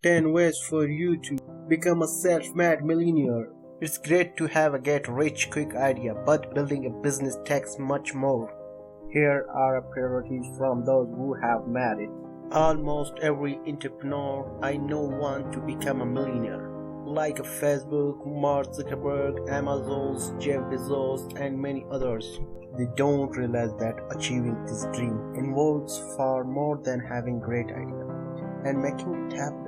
10 ways for you to become a self-made millionaire. It's great to have a get rich quick idea, but building a business takes much more. Here are priorities from those who have made it. Almost every entrepreneur I know wants to become a millionaire, like Facebook, Mark Zuckerberg, Amazon's Jeff Bezos, and many others. They don't realize that achieving this dream involves far more than having great idea and making it happen.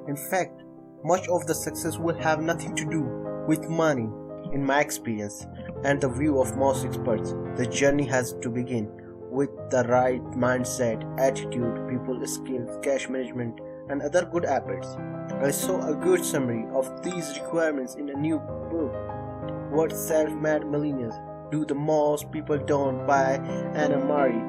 In fact, much of the success will have nothing to do with money. In my experience and the view of most experts, the journey has to begin with the right mindset, attitude, people skills, cash management, and other good habits. I saw a good summary of these requirements in a new book, What Self-Made Millionaires Do the Most People Don't, by Anna Marie,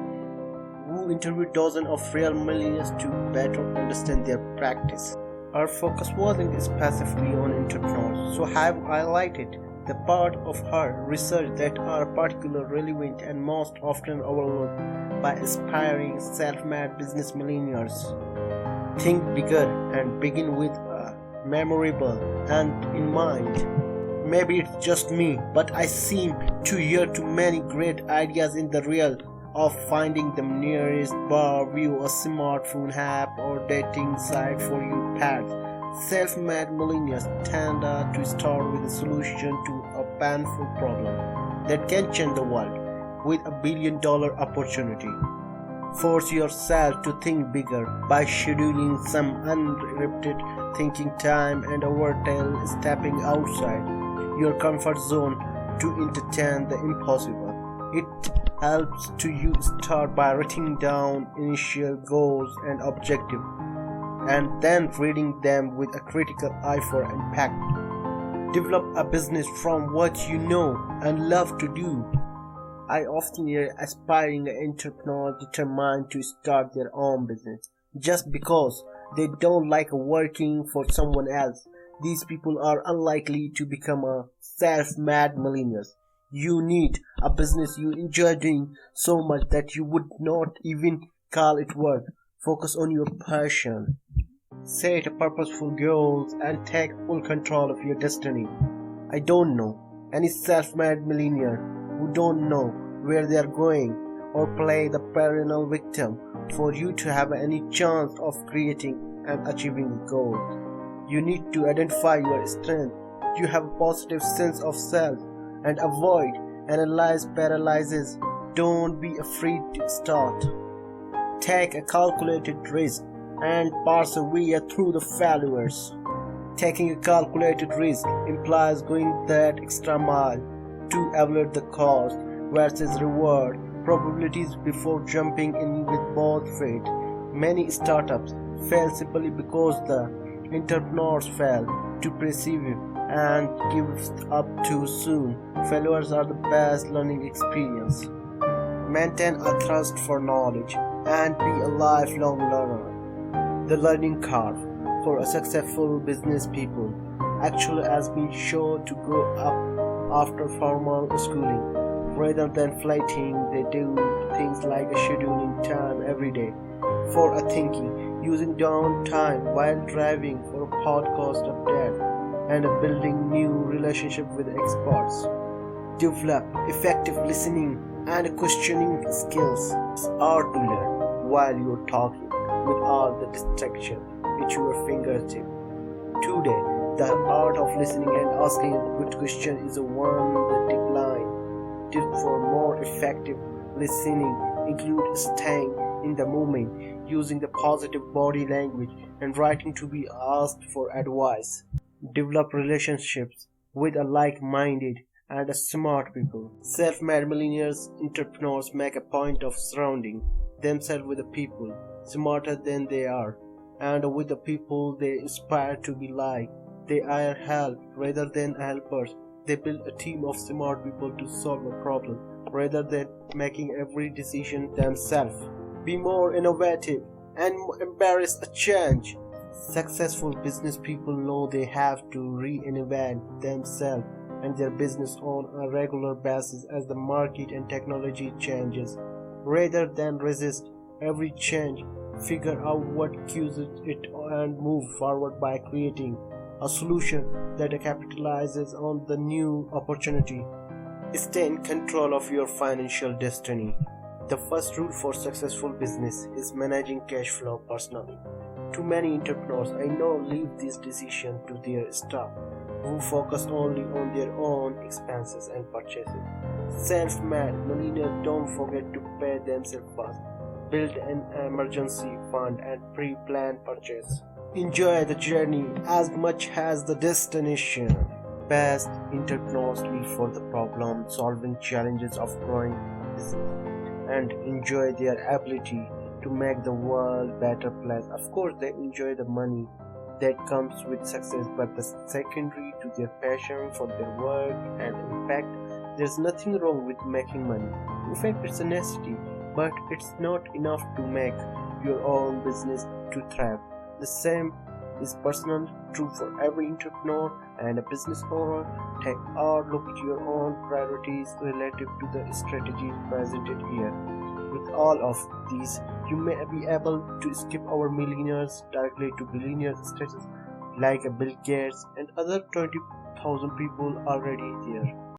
who interviewed dozens of real millionaires to better understand their practice. Our focus wasn't specifically on entrepreneurs, so I have highlighted the part of her research that are particularly relevant and most often overlooked by aspiring self-made business millionaires. Think bigger and begin with a memorable end in mind. Maybe it's just me, but I seem to hear too many great ideas in the real of finding the nearest bar, view, a smartphone app, or dating site for your pets. Self-made millionaires tend to start with a solution to a painful problem that can change the world with $1 billion opportunity. Force yourself to think bigger by scheduling some uninterrupted thinking time and overtime stepping outside your comfort zone to entertain the impossible. It helps to you start by writing down initial goals and objectives and then reading them with a critical eye for impact. Develop a business from what you know and love to do. I often hear aspiring entrepreneurs determined to start their own business just because they don't like working for someone else. These people are unlikely to become a self-made millionaires. You need a business you enjoy doing so much that you would not even call it work. Focus on your passion. Set purposeful goals and take full control of your destiny. I don't know any self-made millionaire who don't know where they are going or play the perennial victim. For you to have any chance of creating and achieving a goal, you need to identify your strength. You have a positive sense of self and avoid analyze paralysis. Don't be afraid to start. Take a calculated risk and persevere through the failures. Taking a calculated risk implies going that extra mile to evaluate the cost versus reward probabilities before jumping in with both feet. Many startups fail simply because the entrepreneurs fail to persevere and give up too soon. Failures are the best learning experience. Maintain a thirst for knowledge and be a lifelong learner. The learning curve for a successful business people actually has been shown to go up after formal schooling. Rather than flighting, they do things like scheduling time every day for a thinking, using downtime while driving for a podcast update, and building new relationship with experts. Develop effective listening and questioning skills are to learn while you're talking with all the distraction at your fingertip. Today, the art of listening and asking a good question is a one that decline. Tips for more effective listening include staying in the moment, using the positive body language, and writing to be asked for advice. Develop relationships with a like-minded and a smart people. Self-made millionaires entrepreneurs make a point of surrounding themselves with the people smarter than they are, and with the people they aspire to be like. They are help rather than helpers. They build a team of smart people to solve a problem rather than making every decision themselves. Be more innovative and embrace a change. Successful business people know they have to reinvent themselves and their business on a regular basis as the market and technology changes. Rather than resist every change, figure out what causes it and move forward by creating a solution that capitalizes on the new opportunity. Stay in control of your financial destiny. The first rule for successful business is managing cash flow personally. Too many entrepreneurs I know leave this decision to their staff, who focus only on their own expenses and purchases. Self-made millionaires don't forget to pay themselves first. Build an emergency fund and pre-plan purchase. Enjoy the journey as much as the destination. Best entrepreneurs live for the problem-solving challenges of growing a business and enjoy their ability to make the world a better place. Of course, they enjoy the money that comes with success, but the secondary to their passion for their work and impact. There's nothing wrong with making money. In fact, it's a necessity, but it's not enough to make your own business to thrive. The same is personal, true for every entrepreneur and a business owner. Take a look at your own priorities relative to the strategies presented here. With all of these, you may be able to skip our millionaires directly to billionaires status, like a Bill Gates and other 20,000 people already there.